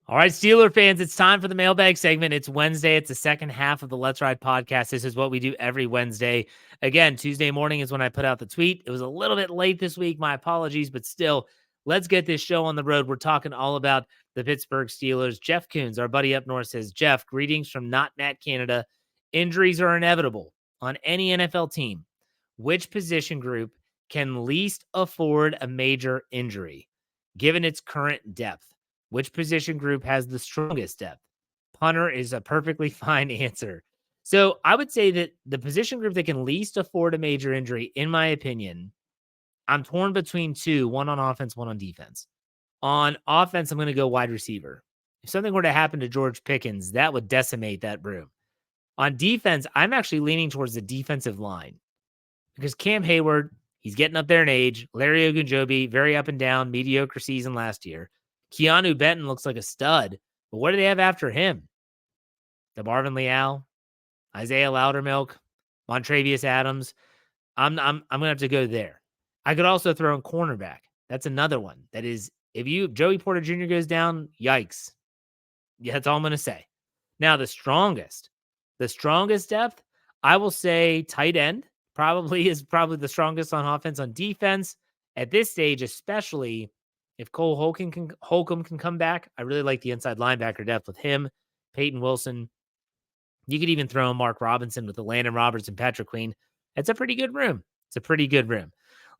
All right, Steeler fans, it's time for the mailbag segment. It's Wednesday. It's the second half of the Let's Ride podcast. This is what we do every Wednesday. Again, Tuesday morning is when I put out the tweet. It was a little bit late this week. My apologies, but still, let's get this show on the road. We're talking all about the Pittsburgh Steelers. Jeff Coons, our buddy up north, says, Jeff, greetings from Not Matt, Canada. Injuries are inevitable on any NFL team. Which position group can least afford a major injury, given its current depth? Which position group has the strongest depth? Punter is a perfectly fine answer. So I would say that the position group that can least afford a major injury, in my opinion, I'm torn between two, one on offense, one on defense. On offense, I'm going to go wide receiver. If something were to happen to George Pickens, that would decimate that room. On defense, I'm actually leaning towards the defensive line because Cam Hayward, he's getting up there in age. Larry Ogunjobi, very up and down, mediocre season last year. Keanu Benton looks like a stud, but what do they have after him? DeMarvin Leal, Isaiah Loudermilk, Montravius Adams. I'm gonna have to go there. I could also throw in cornerback. That's another one. That is, if Joey Porter Jr. goes down, yikes. Yeah, that's all I'm gonna say. Now the strongest depth, I will say tight end is probably the strongest on offense. On defense at this stage, especially if Cole Holcomb can come back, I really like the inside linebacker depth with him, Peyton Wilson. You could even throw in Mark Robinson with the Landon Roberts and Patrick Queen. It's a pretty good room.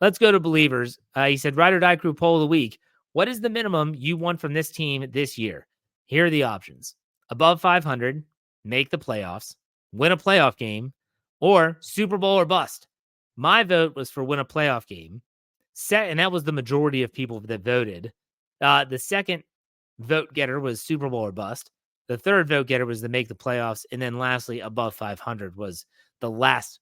Let's go to Believers. He said, Ride or Die Crew poll of the week. What is the minimum you want from this team this year? Here are the options. Above 500, make the playoffs, win a playoff game, or Super Bowl or bust. My vote was for win a playoff game. And that was the majority of people that voted. The second vote getter was Super Bowl or bust. The third vote getter was to make the playoffs. And then lastly, above 500 was the lowest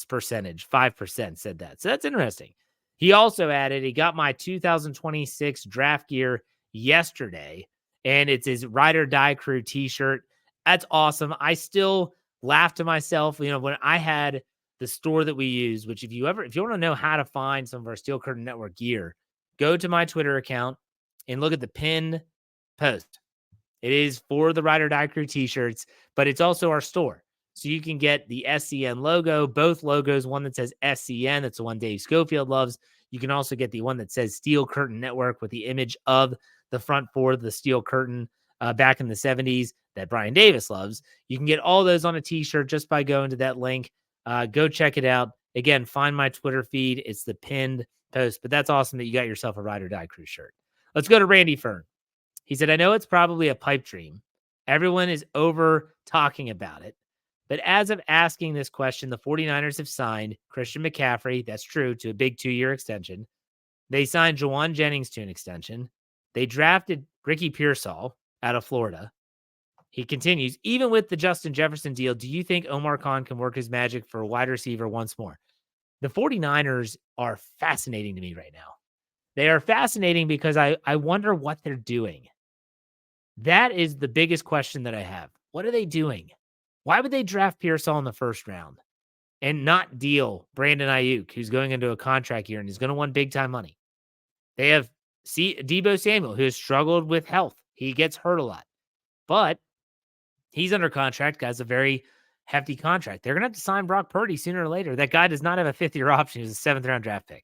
percentage. 5% said that. So that's interesting. He also added, he got my 2026 draft gear yesterday, and it's his Ride or Die Crew t-shirt. That's awesome. I still laugh to myself, when I had the store that we use, which if you want to know how to find some of our Steel Curtain Network gear, go to my Twitter account and look at the pinned post. It is for the Ride or Die Crew t-shirts, but it's also our store. So you can get the SCN logo, both logos, one that says SCN, that's the one Dave Schofield loves. You can also get the one that says Steel Curtain Network with the image of the front four, the Steel Curtain back in the 70s that Brian Davis loves. You can get all those on a t-shirt just by going to that link. Go check it out. Again, find my Twitter feed. It's the pinned post, but that's awesome that you got yourself a Ride or Die Crew shirt. Let's go to Randy Fern. He said, I know it's probably a pipe dream. Everyone is over talking about it. But as of asking this question, the 49ers have signed Christian McCaffrey, that's true, to a big 2-year extension. They signed Jawan Jennings to an extension. They drafted Ricky Pearsall out of Florida. He continues, even with the Justin Jefferson deal, do you think Omar Khan can work his magic for a wide receiver once more? The 49ers are fascinating to me right now. They are fascinating because I wonder what they're doing. That is the biggest question that I have. What are they doing? Why would they draft Pearsall in the first round and not deal Brandon Ayuk, who's going into a contract year and is going to want big-time money? They have Deebo Samuel, who has struggled with health. He gets hurt a lot. But he's under contract, has a very hefty contract. They're going to have to sign Brock Purdy sooner or later. That guy does not have a fifth-year option. He's a seventh-round draft pick.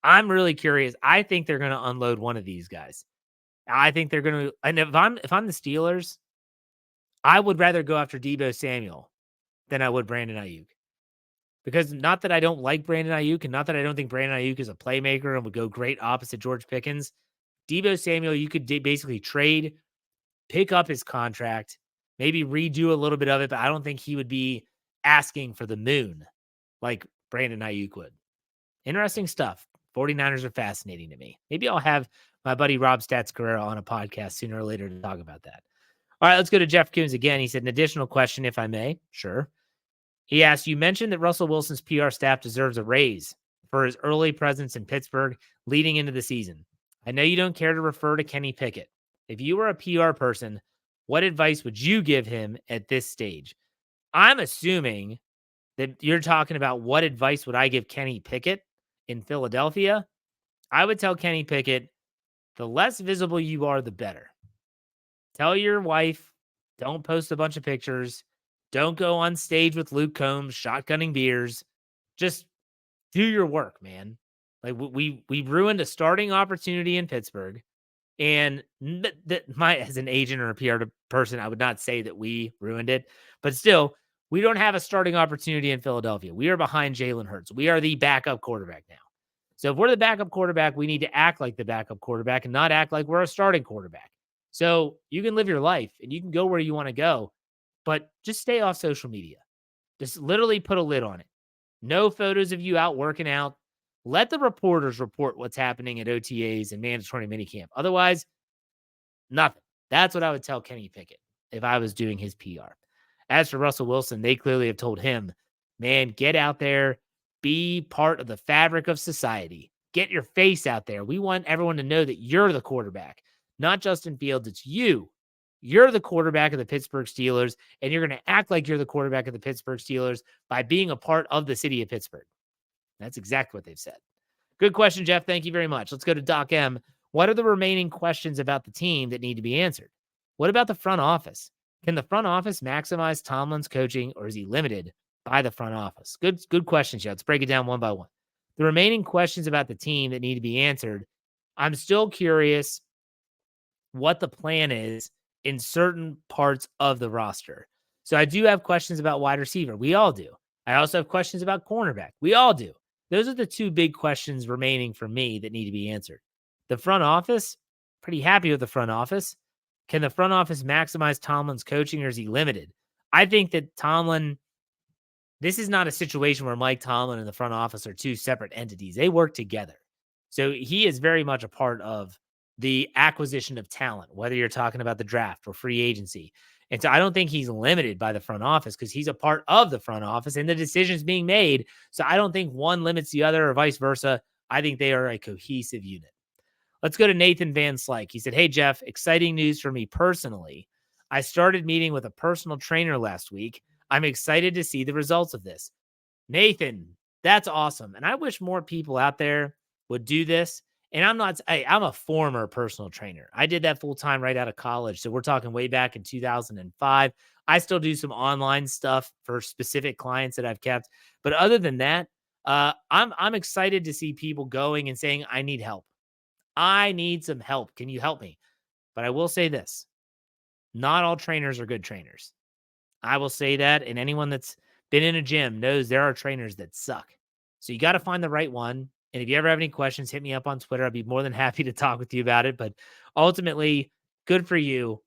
I'm really curious. I think they're going to unload one of these guys. I think they're going to – and if I'm the Steelers, I would rather go after Deebo Samuel than I would Brandon Ayuk. Because not that I don't like Brandon Ayuk and not that I don't think Brandon Ayuk is a playmaker and would go great opposite George Pickens. Deebo Samuel, you could basically trade, pick up his contract, maybe redo a little bit of it, but I don't think he would be asking for the moon like Brandon Ayuk would. Interesting stuff. 49ers are fascinating to me. Maybe I'll have my buddy Rob Stats Guerrero on a podcast sooner or later to talk about that. All right, let's go to Jeff Coons again. He said, an additional question, if I may. Sure. He asked, you mentioned that Russell Wilson's PR staff deserves a raise for his early presence in Pittsburgh leading into the season. I know you don't care to refer to Kenny Pickett. If you were a PR person, what advice would you give him at this stage? I'm assuming that you're talking about what advice would I give Kenny Pickett in Philadelphia. I would tell Kenny Pickett, The less visible you are, the better. Tell your wife, don't post a bunch of pictures. Don't go on stage with Luke Combs shotgunning beers. Just do your work, man. Like we ruined a starting opportunity in Pittsburgh. And as an agent or a PR person, I would not say that we ruined it, but still, we don't have a starting opportunity in Philadelphia. We are behind Jalen Hurts. We are the backup quarterback now. So if we're the backup quarterback, we need to act like the backup quarterback and not act like we're a starting quarterback. So you can live your life and you can go where you want to go, but just stay off social media. Just literally put a lid on it. No photos of you out working out. Let the reporters report what's happening at OTAs and mandatory minicamp. Otherwise, nothing. That's what I would tell Kenny Pickett if I was doing his PR. As for Russell Wilson, they clearly have told him, man, get out there, be part of the fabric of society. Get your face out there. We want everyone to know that you're the quarterback, not Justin Fields. It's you. You're the quarterback of the Pittsburgh Steelers, and you're going to act like you're the quarterback of the Pittsburgh Steelers by being a part of the city of Pittsburgh. That's exactly what they've said. Good question, Jeff. Thank you very much. Let's go to Doc M. What are the remaining questions about the team that need to be answered? What about the front office? Can the front office maximize Tomlin's coaching, or is he limited by the front office? Good questions, Jeff. Let's break it down one by one. The remaining questions about the team that need to be answered, I'm still curious what the plan is in certain parts of the roster. So I do have questions about wide receiver. We all do. I also have questions about cornerback. We all do. Those are the two big questions remaining for me that need to be answered. The front office, pretty happy with the front office. Can the front office maximize Tomlin's coaching, or is he limited? I think that Tomlin, this is not a situation where Mike Tomlin and the front office are two separate entities. They work together. So he is very much a part of the acquisition of talent, whether you're talking about the draft or free agency. And so I don't think he's limited by the front office because he's a part of the front office and the decisions being made. So I don't think one limits the other or vice versa. I think they are a cohesive unit. Let's go to Nathan Van Slyke. He said, hey, Jeff, exciting news for me personally. I started meeting with a personal trainer last week. I'm excited to see the results of this. Nathan, that's awesome. And I wish more people out there would do this. And I'm a former personal trainer. I did that full time right out of college. So we're talking way back in 2005. I still do some online stuff for specific clients that I've kept. But other than that, I'm excited to see people going and saying, I need help. I need some help. Can you help me? But I will say this. Not all trainers are good trainers. I will say that. And anyone that's been in a gym knows there are trainers that suck. So you got to find the right one. And if you ever have any questions, hit me up on Twitter. I'd be more than happy to talk with you about it. But ultimately, good for you.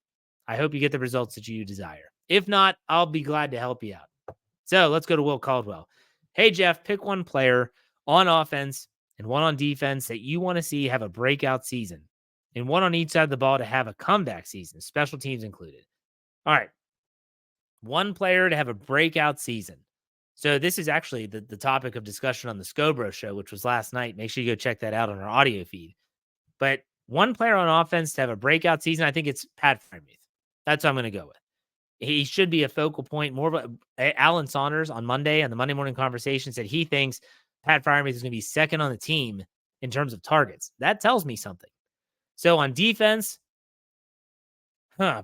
I hope you get the results that you desire. If not, I'll be glad to help you out. So let's go to Will Caldwell. Hey, Jeff, pick one player on offense and one on defense that you want to see have a breakout season, and one on each side of the ball to have a comeback season, special teams included. All right. One player to have a breakout season. So this is actually the topic of discussion on the Scobro show, which was last night. Make sure you go check that out on our audio feed. But one player on offense to have a breakout season, I think it's Pat Freiermuth. That's what I'm going to go with. He should be a focal point. More of Alan Saunders on Monday on the Monday Morning Conversation said he thinks Pat Freiermuth is going to be second on the team in terms of targets. That tells me something. So on defense,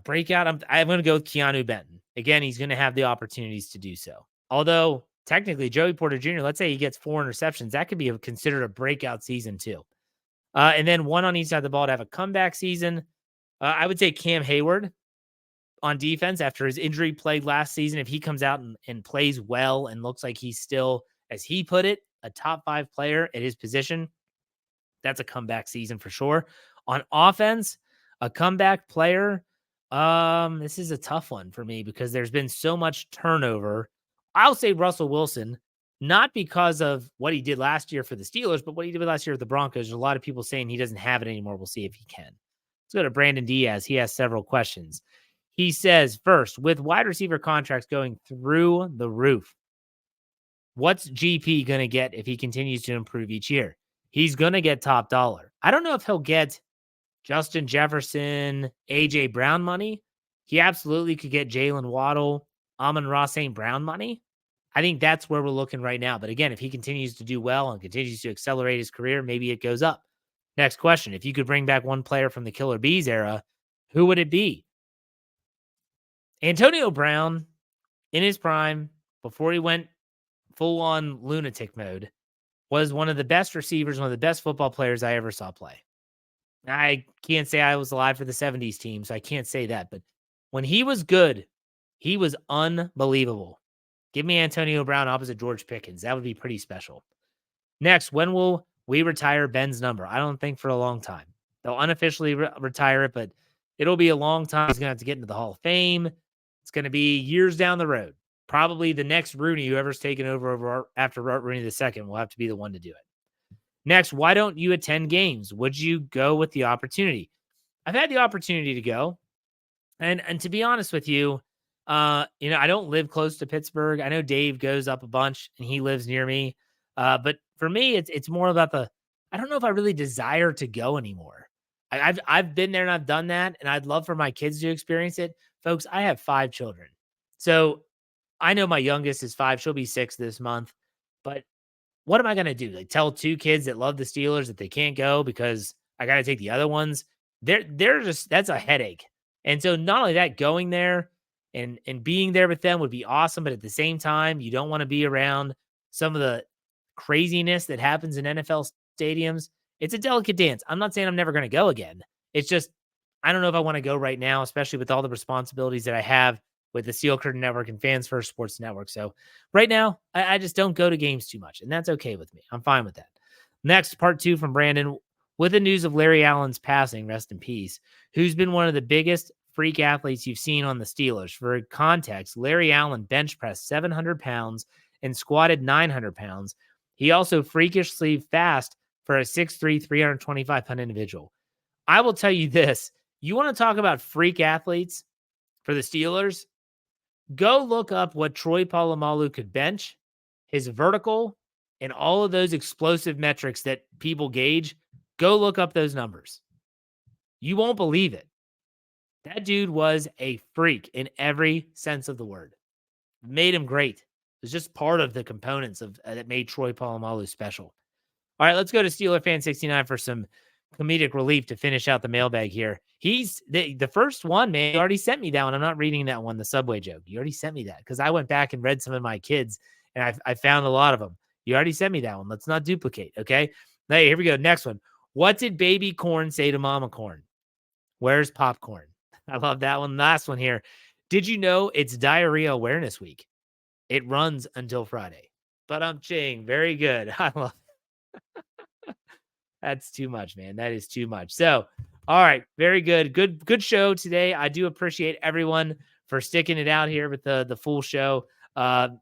breakout, I'm going to go with Keanu Benton. Again, he's going to have the opportunities to do so. Although, technically, Joey Porter Jr., let's say he gets 4 interceptions, that could be considered a breakout season too. And then one on each side of the ball to have a comeback season. I would say Cam Hayward on defense after his injury plague last season. If he comes out and plays well and looks like he's still, as he put it, a top 5 player at his position, that's a comeback season for sure. On offense, a comeback player, this is a tough one for me because there's been so much turnover. I'll say Russell Wilson, not because of what he did last year for the Steelers, but what he did last year with the Broncos. There's a lot of people saying he doesn't have it anymore. We'll see if he can. Let's go to Brandon Diaz. He has several questions. He says, first, with wide receiver contracts going through the roof, what's GP going to get if he continues to improve each year? He's going to get top dollar. I don't know if he'll get Justin Jefferson, A.J. Brown money. He absolutely could get Jalen Waddle, Amon-Ra St. Brown money. I think that's where we're looking right now. But again, if he continues to do well and continues to accelerate his career, maybe it goes up. Next question. If you could bring back one player from the Killer Bees era, who would it be? Antonio Brown, in his prime, before he went full on lunatic mode, was one of the best receivers, one of the best football players I ever saw play. I can't say I was alive for the 70s team, so I can't say that. But when he was good, he was unbelievable. Give me Antonio Brown opposite George Pickens. That would be pretty special. Next, when will we retire Ben's number? I don't think for a long time. They'll unofficially retire it, but it'll be a long time. He's going to have to get into the Hall of Fame. It's going to be years down the road. Probably the next Rooney, whoever's taken over after Art Rooney II, will have to be the one to do it. Next, why don't you attend games? Would you go with the opportunity? I've had the opportunity to go. And to be honest with you, I don't live close to Pittsburgh. I know Dave goes up a bunch and he lives near me. But for me, it's more about I don't know if I really desire to go anymore. I've been there and I've done that, and I'd love for my kids to experience it. Folks, I have 5 children. So I know my youngest is 5. She'll be 6 this month. But what am I going to do? Like, tell 2 kids that love the Steelers that they can't go because I got to take the other ones? They're just, that's a headache. And so not only that, going there and being there with them would be awesome. But at the same time, you don't want to be around some of the craziness that happens in NFL stadiums. It's a delicate dance. I'm not saying I'm never going to go again. It's just, I don't know if I want to go right now, especially with all the responsibilities that I have with the Steel Curtain Network and Fans First Sports Network. So right now, I just don't go to games too much, and that's okay with me. I'm fine with that. Next, part 2 from Brandon. With the news of Larry Allen's passing, rest in peace, who's been one of the biggest freak athletes you've seen on the Steelers? For context, Larry Allen bench pressed 700 pounds and squatted 900 pounds. He also freakishly fast for a 6'3", 325-pound individual. I will tell you this. You want to talk about freak athletes for the Steelers? Go look up what Troy Polamalu could bench, his vertical, and all of those explosive metrics that people gauge. Go look up those numbers. You won't believe it. That dude was a freak in every sense of the word. Made him great. It was just part of the components of that made Troy Polamalu special. All right, let's go to Steeler Fan 69 for some comedic relief to finish out the mailbag here. He's the first one, man. You already sent me that one. I'm not reading that one, the Subway joke. You already sent me that because I went back and read some of my kids, and I found a lot of them. You already sent me that one. Let's not duplicate, okay? Hey, here we go. Next one. What did baby corn say to mama corn? Where's popcorn? I love that one. Last one here. Did you know it's Diarrhea Awareness Week? It runs until Friday. But I'm ching. Very good. I love it. That's too much, man. That is too much. So, all right. Very good. Good show today. I do appreciate everyone for sticking it out here with the full show.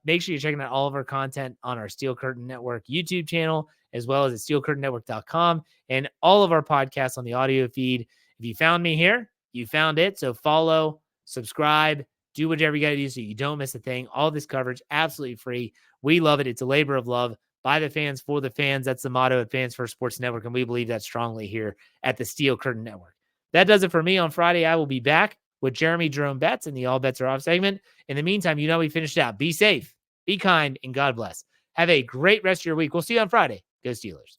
Make sure you're checking out all of our content on our Steel Curtain Network YouTube channel, as well as at steelcurtainnetwork.com, and all of our podcasts on the audio feed. If you found me here, you found it. So follow, subscribe, do whatever you got to do so you don't miss a thing. All this coverage, absolutely free. We love it. It's a labor of love by the fans for the fans. That's the motto at Fans First Sports Network, and we believe that strongly here at the Steel Curtain Network. That does it for me. On Friday, I will be back with Jeremy Jerome Betts in the All Bets Are Off segment. In the meantime, we finished out. Be safe, be kind, and God bless. Have a great rest of your week. We'll see you on Friday. Go Steelers.